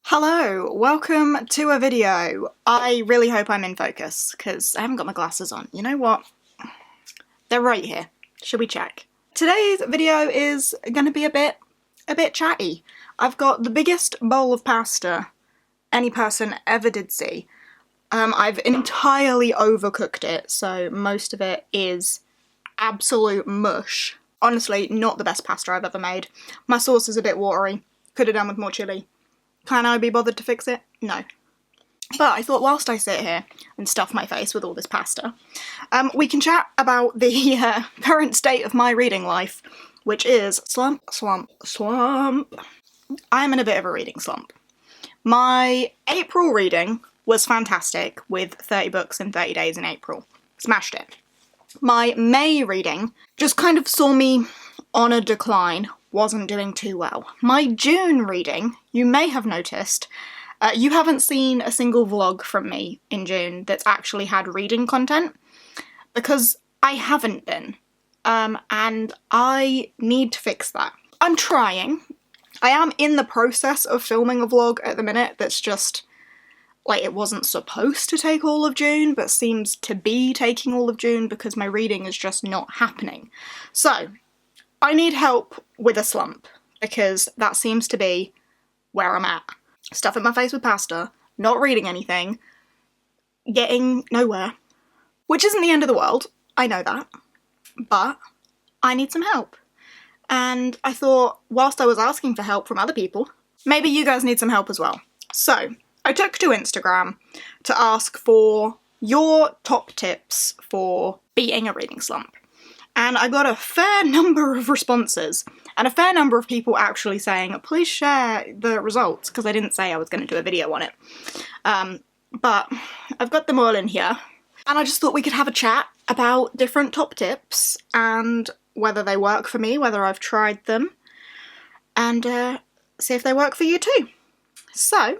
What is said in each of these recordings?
Hello, welcome to a video. I really hope I'm in focus, because I haven't got my glasses on. You know what? They're right here. Should we check? Today's video is going to be a bit chatty. I've got the biggest bowl of pasta any person ever did see. I've entirely overcooked it, so most of it is absolute mush. Honestly, not the best pasta I've ever made. My sauce is a bit watery. Could have done with more chilli. Can I be bothered to fix it? No. But I thought whilst I sit here and stuff my face with all this pasta, we can chat about the current state of my reading life, which is slump. I'm in a bit of a reading slump. My April reading was fantastic, with 30 books in 30 days in April. Smashed it. My May reading just kind of saw me on a decline. Wasn't doing too well. My June reading, you may have noticed, you haven't seen a single vlog from me in June that's actually had reading content, because I haven't been, and I need to fix that. I'm trying. I am in the process of filming a vlog at the minute that's just, like, it wasn't supposed to take all of June, but seems to be taking all of June because my reading is just not happening. So, I need help with a slump, because that seems to be where I'm at. Stuffing my face with pasta, not reading anything, getting nowhere. Which isn't the end of the world, I know that, but I need some help. And I thought, whilst I was asking for help from other people, maybe you guys need some help as well. So, I took to Instagram to ask for your top tips for beating a reading slump. And I got a fair number of responses, and a fair number of people actually saying, please share the results, because I didn't say I was going to do a video on it. But I've got them all in here, and I just thought we could have a chat about different top tips, and whether they work for me, whether I've tried them, and see if they work for you too. So,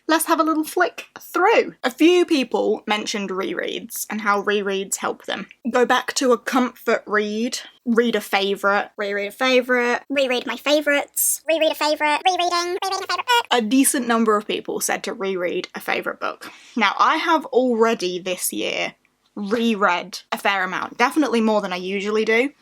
let's have a little flick through. A few people mentioned rereads and how rereads help them. Go back to a comfort read, read a favourite, reread a favourite, reread my favourites, reread a favourite, rereading a favourite book. A decent number of people said to reread a favourite book. Now, I have already this year reread a fair amount, definitely more than I usually do.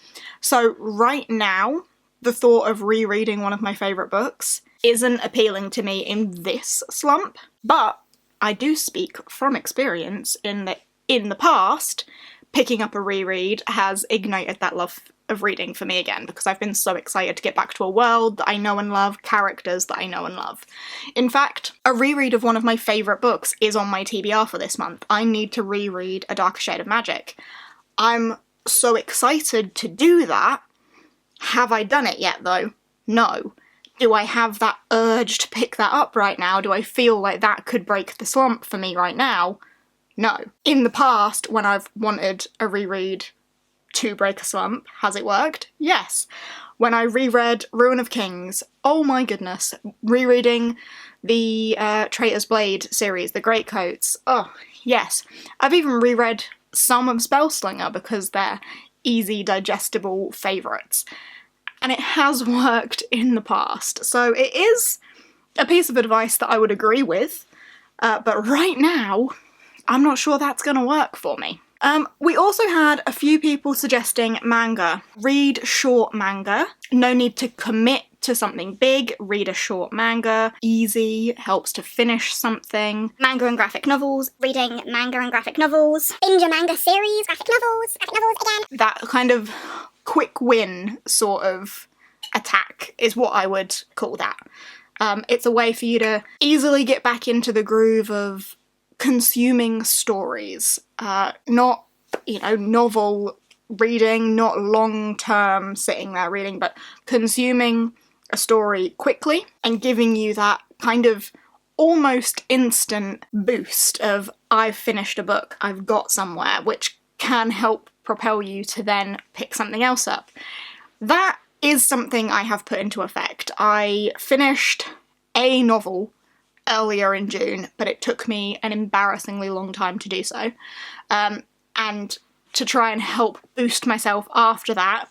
So right now, the thought of rereading one of my favourite books isn't appealing to me in this slump, but I do speak from experience in that in the past, picking up a reread has ignited that love of reading for me again, because I've been so excited to get back to a world that I know and love, characters that I know and love. In fact, a reread of one of my favourite books is on my TBR for this month. I need to reread A Darker Shade of Magic. I'm so excited to do that. Have I done it yet though? No. Do I have that urge to pick that up right now? Do I feel like that could break the slump for me right now? No. In the past, when I've wanted a reread to break a slump, has it worked? Yes. When I reread Ruin of Kings, oh my goodness, rereading the Traitor's Blade series, the Greatcoats, oh yes. I've even reread some of Spellslinger because they're easy, digestible favourites. And it has worked in the past. So it is a piece of advice that I would agree with, but right now, I'm not sure that's going to work for me. We also had a few people suggesting manga. Read short manga. No need to commit to something big. Read a short manga. Easy. Helps to finish something. Manga and graphic novels. Reading manga and graphic novels. Binge a manga series. Graphic novels again. That kind of quick win sort of attack is what I would call that. It's a way for you to easily get back into the groove of consuming stories. Not, novel reading, not long-term sitting there reading, but consuming a story quickly and giving you that kind of almost instant boost of, I've finished a book, I've got somewhere, which can help propel you to then pick something else up. That is something I have put into effect. I finished a novel earlier in June, but it took me an embarrassingly long time to do so. And to try and help boost myself after that,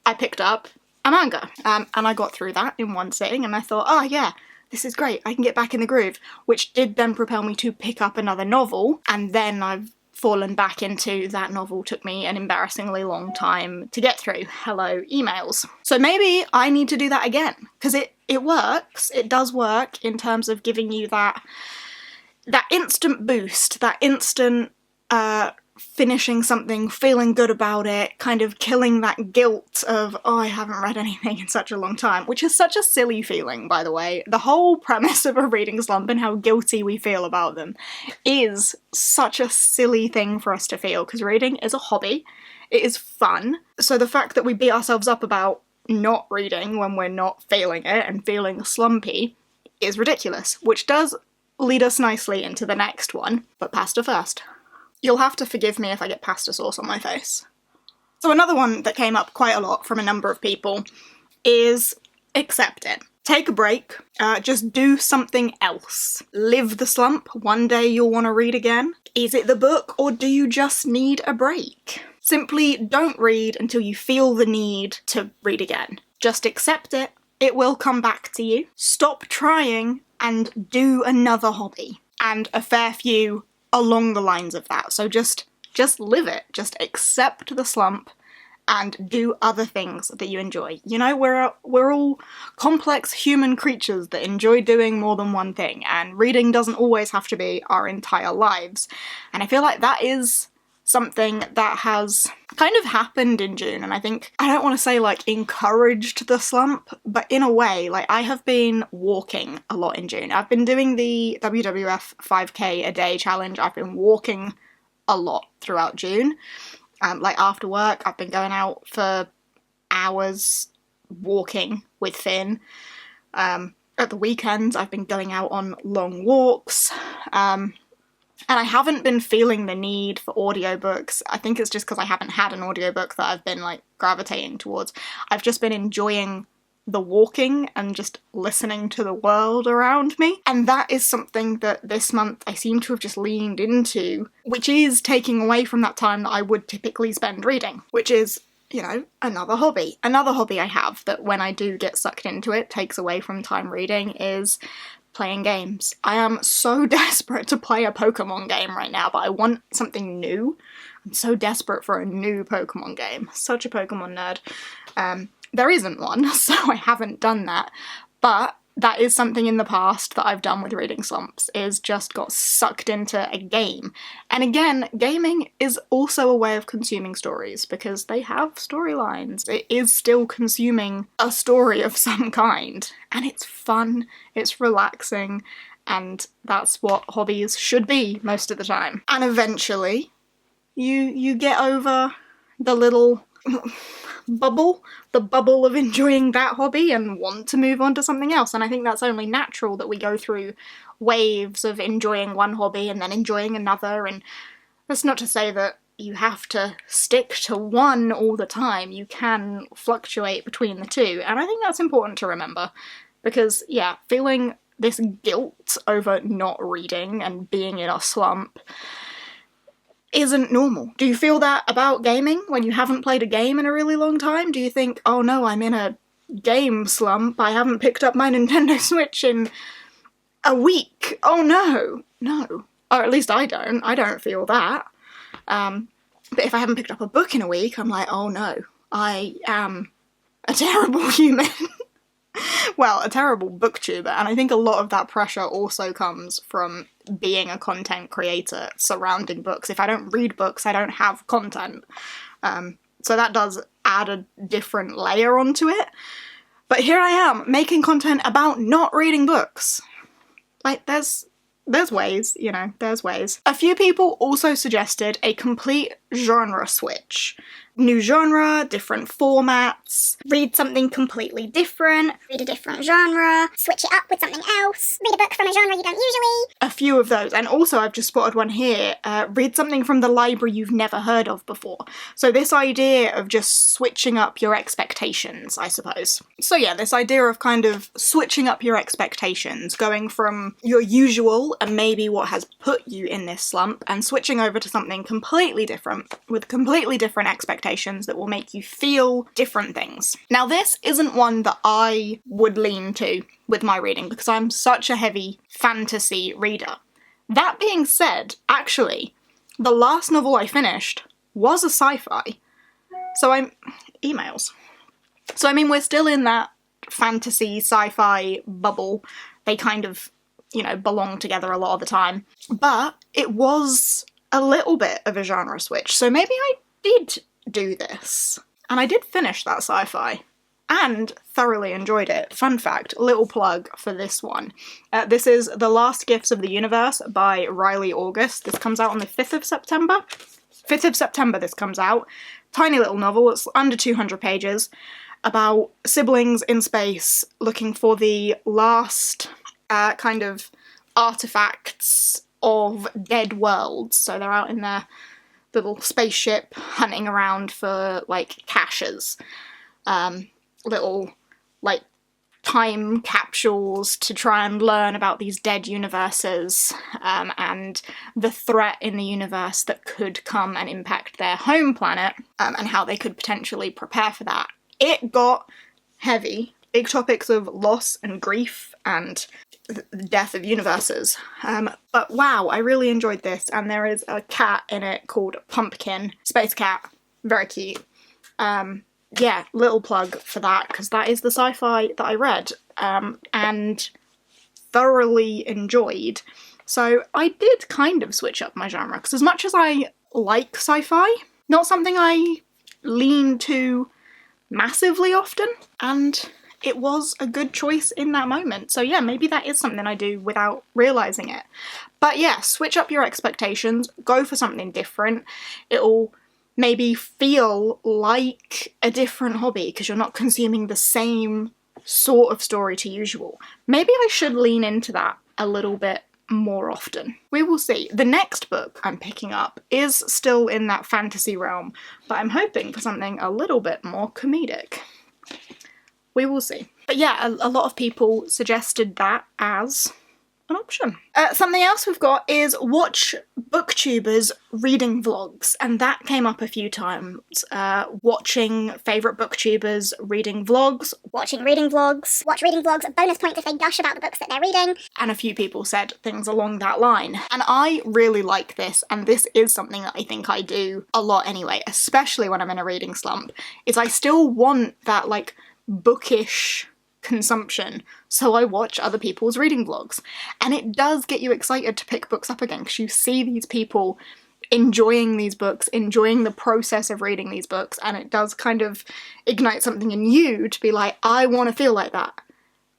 I picked up a manga. And I got through that in one sitting, and I thought, oh yeah, this is great, I can get back in the groove, which did then propel me to pick up another novel, and then I've fallen back into that novel took me an embarrassingly long time to get through. Hello, emails. So maybe I need to do that again, because it works, it does work in terms of giving you that instant boost, that instant finishing something, feeling good about it, kind of killing that guilt of, oh, I haven't read anything in such a long time, which is such a silly feeling, by the way. The whole premise of a reading slump and how guilty we feel about them is such a silly thing for us to feel, because reading is a hobby, it is fun, so the fact that we beat ourselves up about not reading when we're not feeling it and feeling slumpy is ridiculous, which does lead us nicely into the next one, but pasta first. You'll have to forgive me if I get pasta sauce on my face. So another one that came up quite a lot from a number of people is accept it. Take a break, just do something else. Live the slump, one day you'll want to read again. Is it the book, or do you just need a break? Simply don't read until you feel the need to read again. Just accept it, it will come back to you. Stop trying and do another hobby. And a fair few along the lines of that. So just live it. Just accept the slump and do other things that you enjoy. You know, we're all complex human creatures that enjoy doing more than one thing, and reading doesn't always have to be our entire lives. And I feel like that is something that has kind of happened in June, and I think, I don't want to say like encouraged the slump, but in a way, like I have been walking a lot in June. I've been doing the WWF 5k a day challenge. I've been walking a lot throughout June. Like after work, I've been going out for hours walking with Finn. At the weekends, I've been going out on long walks. And I haven't been feeling the need for audiobooks. I think it's just because I haven't had an audiobook that I've been like gravitating towards. I've just been enjoying the walking and just listening to the world around me. And that is something that this month I seem to have just leaned into, which is taking away from that time that I would typically spend reading, which is, you know, another hobby. Another hobby I have that when I do get sucked into it takes away from time reading is playing games. I am so desperate to play a Pokemon game right now, but I want something new. I'm so desperate for a new Pokemon game. Such a Pokemon nerd. There isn't one, so I haven't done that, but that is something in the past that I've done with reading slumps, is just got sucked into a game. And again, gaming is also a way of consuming stories, because they have storylines. It is still consuming a story of some kind, and it's fun, it's relaxing, and that's what hobbies should be most of the time. And eventually, you get over the little the bubble of enjoying that hobby and want to move on to something else. And I think that's only natural, that we go through waves of enjoying one hobby and then enjoying another. And that's not to say that you have to stick to one all the time. You can fluctuate between the two. And I think that's important to remember, because yeah, feeling this guilt over not reading and being in a slump isn't normal. Do you feel that about gaming when you haven't played a game in a really long time? Do you think, oh no, I'm in a game slump, I haven't picked up my Nintendo Switch in a week? Oh no, no. Or at least I don't feel that. But if I haven't picked up a book in a week, I'm like, oh no, I am a terrible human. Well, a terrible booktuber, and I think a lot of that pressure also comes from being a content creator surrounding books. If I don't read books, I don't have content. So that does add a different layer onto it. But here I am, making content about not reading books. Like, there's ways, you know, there's ways. A few people also suggested a complete genre switch. New genre, different formats, Read something completely different, read a different genre, switch it up with something else, read a book from a genre you don't usually. a few of those. And also I've just spotted one here, read something from the library you've never heard of before. So this idea of just switching up your expectations, I suppose. So yeah, this idea of kind of switching up your expectations, going from your usual and maybe what has put you in this slump and switching over to something completely different. in with completely different expectations that will make you feel different things. Now, this isn't one that I would lean to with my reading because I'm such a heavy fantasy reader. That being said, actually, the last novel I finished was a sci-fi. Emails. So I mean, we're still in that fantasy sci-fi bubble. They kind of, belong together a lot of the time. But it was a little bit of a genre switch, so maybe I did do this. And I did finish that sci-fi and thoroughly enjoyed it. Fun fact, little plug for this one. This is The Last Gifts of the Universe by Riley August. This comes out on the 5th of September. 5th of September this comes out. Tiny little novel, it's under 200 pages, about siblings in space looking for the last kind of artifacts of dead worlds. So they're out in their little spaceship hunting around for, caches. Little, time capsules to try and learn about these dead universes and the threat in the universe that could come and impact their home planet and how they could potentially prepare for that. It got heavy. Big topics of loss and grief and the death of universes. But wow, I really enjoyed this, and there is a cat in it called Pumpkin. Space cat. Very cute. Yeah, little plug for that, because that is the sci-fi that I read, and thoroughly enjoyed. So I did kind of switch up my genre, because as much as I like sci-fi, not something I lean to massively often, and it was a good choice in that moment. So yeah, maybe that is something I do without realising it. But yeah, switch up your expectations, go for something different. It'll maybe feel like a different hobby because you're not consuming the same sort of story to usual. Maybe I should lean into that a little bit more often. We will see. The next book I'm picking up is still in that fantasy realm, but I'm hoping for something a little bit more comedic. We will see. But yeah, a lot of people suggested that as an option. Something else we've got is watch Booktubers reading vlogs, and that came up a few times. Watching favourite Booktubers reading vlogs. Watching reading vlogs. Watch reading vlogs, bonus points if they gush about the books that they're reading. And a few people said things along that line. And I really like this, and this is something that I think I do a lot anyway, especially when I'm in a reading slump, is I still want that, bookish consumption, so I watch other people's reading vlogs. And it does get you excited to pick books up again, because you see these people enjoying these books, enjoying the process of reading these books, and it does kind of ignite something in you to be like, I want to feel like that.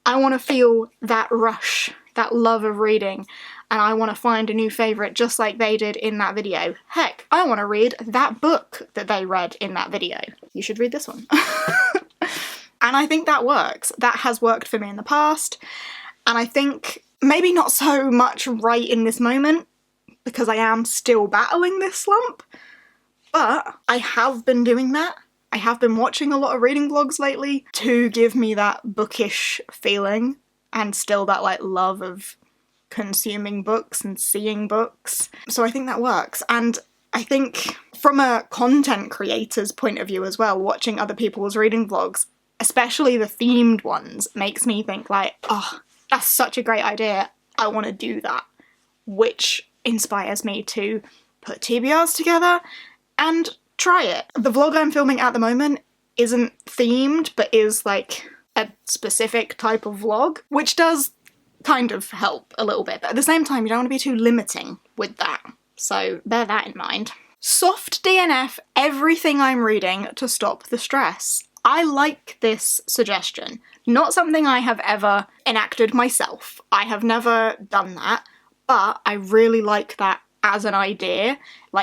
I want to feel that rush, that love of reading, and I want to find a new favourite just like they did in that video. Heck, I want to read that book that they read in that video. You should read this one. And I think that works. That has worked for me in the past. And I think maybe not so much right in this moment, because I am still battling this slump, but I have been doing that. I have been watching a lot of reading vlogs lately to give me that bookish feeling and still that love of consuming books and seeing books. So I think that works. And I think from a content creator's point of view as well, watching other people's reading vlogs, especially the themed ones, makes me think oh, that's such a great idea, I want to do that, which inspires me to put TBRs together and try it. The vlog I'm filming at the moment isn't themed, but is a specific type of vlog, which does kind of help a little bit, but at the same time you don't want to be too limiting with that, so bear that in mind. Soft DNF everything I'm reading to stop the stress. I like this suggestion. Not something I have ever enacted myself. I have never done that, but I really like that as an idea.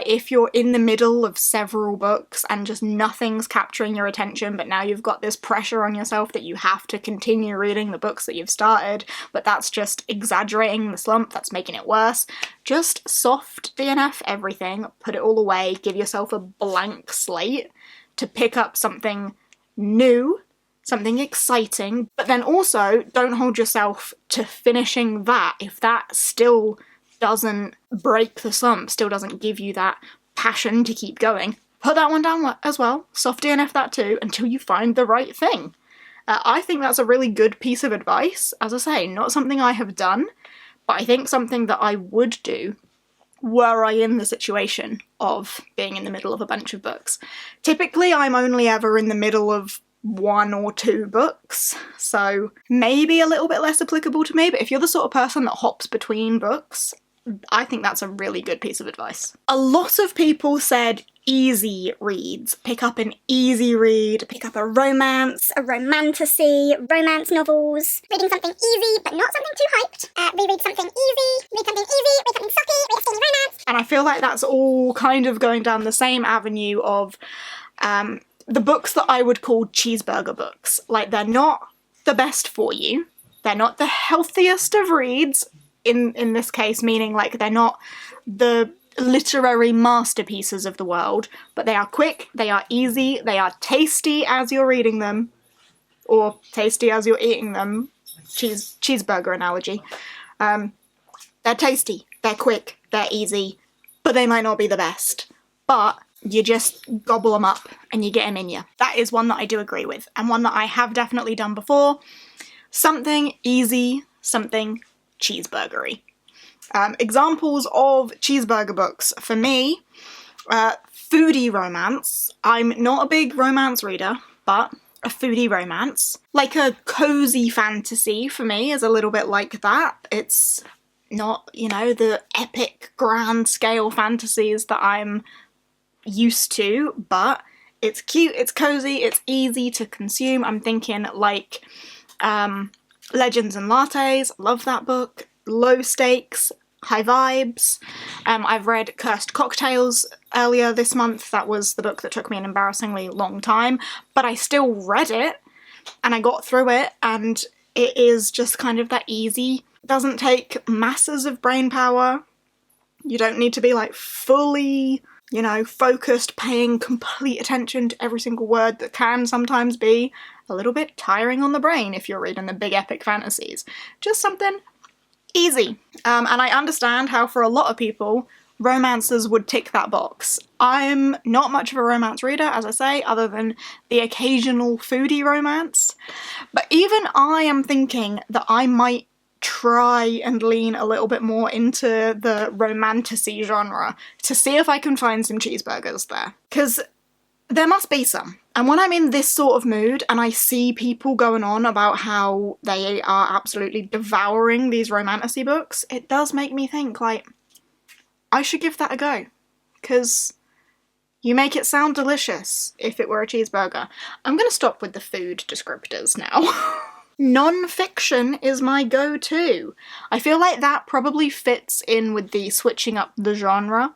If you're in the middle of several books and just nothing's capturing your attention, but now you've got this pressure on yourself that you have to continue reading the books that you've started, but that's just exaggerating the slump, that's making it worse. Just soft DNF everything, put it all away, give yourself a blank slate to pick up something new, something exciting, but then also don't hold yourself to finishing that if that still doesn't break the slump, still doesn't give you that passion to keep going, put that one down as well, soft DNF that too, until you find the right thing. I think that's a really good piece of advice. As I say, not something I have done, but I think something that I would do were I in the situation of being in the middle of a bunch of books. Typically, I'm only ever in the middle of 1 or 2 books, so maybe a little bit less applicable to me, but if you're the sort of person that hops between books, I think that's a really good piece of advice. A lot of people said easy reads. Pick up an easy read. Pick up a romance, a romantasy, romance novels. Reading something easy, but not something too hyped. Reread something easy, read something easy, read something sucky, read a steamy romance. And I feel like that's all kind of going down the same avenue of the books that I would call cheeseburger books. Like, they're not the best for you. They're not the healthiest of reads, in this case, meaning like they're not the literary masterpieces of the world, but they are quick, they are easy, they are tasty as you're reading them, or tasty as you're eating them. Cheeseburger analogy. They're tasty, they're quick, they're easy, but they might not be the best. But you just gobble them up and you get them in you. That is one that I do agree with, and one that I have definitely done before. Something easy, something cheeseburgery. Examples of cheeseburger books for me, foodie romance. I'm not a big romance reader, but a foodie romance. Like a cozy fantasy for me is a little bit like that. It's not, you know, the epic grand scale fantasies that I'm used to, but it's cute, it's cozy, it's easy to consume. I'm thinking like Legends and Lattes, love that book. Low stakes, high vibes. I've read Cursed Cocktails earlier this month. That was the book that took me an embarrassingly long time, but I still read it and I got through it, and it is just kind of that easy. It doesn't take masses of brain power. You don't need to be like fully, you know, focused, paying complete attention to every single word. That can sometimes be a little bit tiring on the brain if you're reading the big epic fantasies. Just something easy. And I understand how for a lot of people, romances would tick that box. I'm not much of a romance reader, as I say, other than the occasional foodie romance. But even I am thinking that I might try and lean a little bit more into the romantasy genre to see if I can find some cheeseburgers there. Because there must be some. And when I'm in this sort of mood and I see people going on about how they are absolutely devouring these romantasy books, it does make me think, like, I should give that a go. Because you make it sound delicious if it were a cheeseburger. I'm going to stop with the food descriptors now. Nonfiction is my go-to. I feel like that probably fits in with the switching up the genre,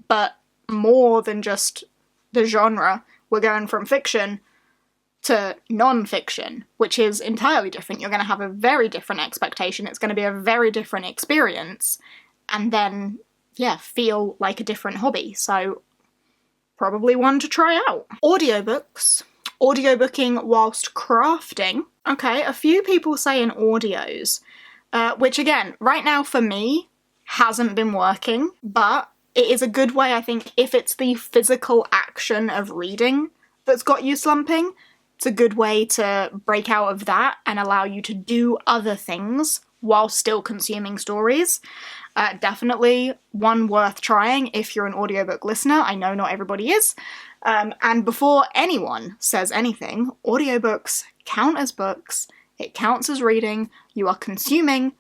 but more than just the genre. We're going from fiction to non-fiction, which is entirely different. You're going to have a very different expectation. It's going to be a very different experience, and then, yeah, feel like a different hobby. So, probably one to try out. Audiobooks. Audiobooking whilst crafting. Okay, a few people saying audios, which again, right now for me, hasn't been working, but it is a good way, I think, if it's the physical action of reading that's got you slumping, it's a good way to break out of that and allow you to do other things while still consuming stories. Definitely one worth trying if you're an audiobook listener. I know not everybody is. And before anyone says anything, audiobooks count as books. It counts as reading. You are consuming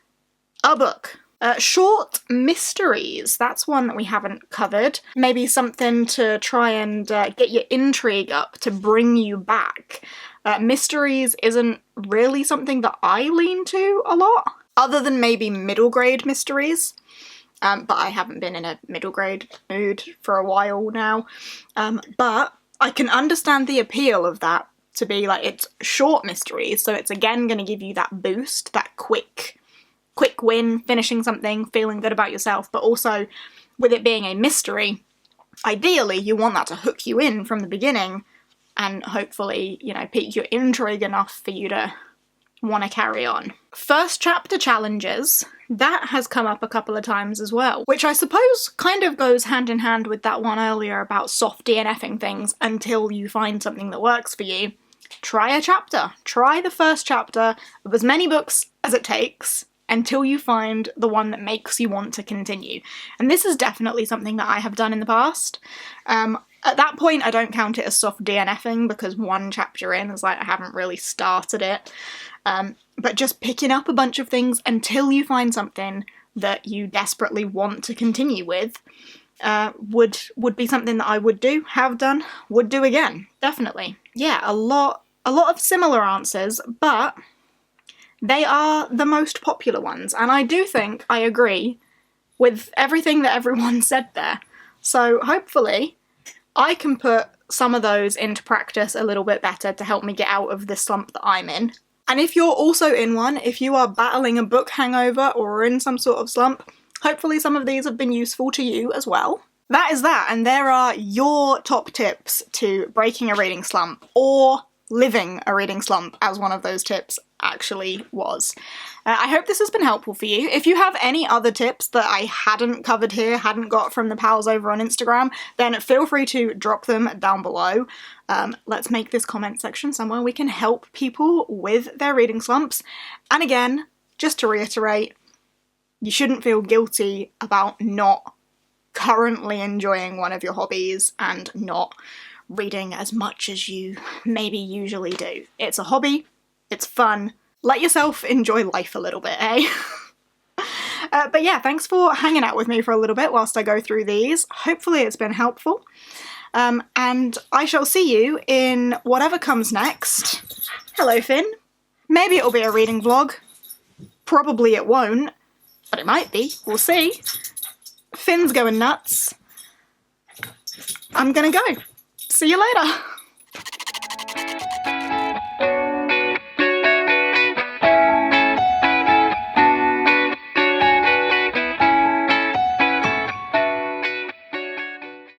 a book. Short mysteries, that's one that we haven't covered. Maybe something to try and get your intrigue up, to bring you back. Mysteries isn't really something that I lean to a lot, other than maybe middle grade mysteries. But I haven't been in a middle grade mood for a while now. But I can understand the appeal of that, to be like, it's short mysteries, so it's again going to give you that boost, that quick win, finishing something, feeling good about yourself, but also with it being a mystery, ideally you want that to hook you in from the beginning and hopefully, you know, pique your intrigue enough for you to want to carry on. First chapter challenges, that has come up a couple of times as well, which I suppose kind of goes hand in hand with that one earlier about soft DNFing things until you find something that works for you. Try a chapter. Try the first chapter of as many books as it takes until you find the one that makes you want to continue. And this is definitely something that I have done in the past. At that point, I don't count it as soft DNFing because one chapter in is like, I haven't really started it. But just picking up a bunch of things until you find something that you desperately want to continue with would be something that I would do, have done, would do again, definitely. Yeah, a lot of similar answers, but they are the most popular ones, and I do think I agree with everything that everyone said there. So hopefully I can put some of those into practice a little bit better to help me get out of the slump that I'm in. And if you're also in one, if you are battling a book hangover or are in some sort of slump, hopefully some of these have been useful to you as well. That is that, and there are your top tips to breaking a reading slump, or living a reading slump, as one of those tips actually was. I hope this has been helpful for you. If you have any other tips that I hadn't covered here, hadn't got from the pals over on Instagram, then feel free to drop them down below. Let's make this comment section somewhere we can help people with their reading slumps. And again, just to reiterate, you shouldn't feel guilty about not currently enjoying one of your hobbies and not reading as much as you maybe usually do. It's a hobby, it's fun, let yourself enjoy life a little bit, eh? But yeah, thanks for hanging out with me for a little bit whilst I go through these. Hopefully it's been helpful. And I shall see you in whatever comes next. Hello, Finn. Maybe it'll be a reading vlog. Probably it won't, but it might be. We'll see. Finn's going nuts. I'm gonna go. See you later.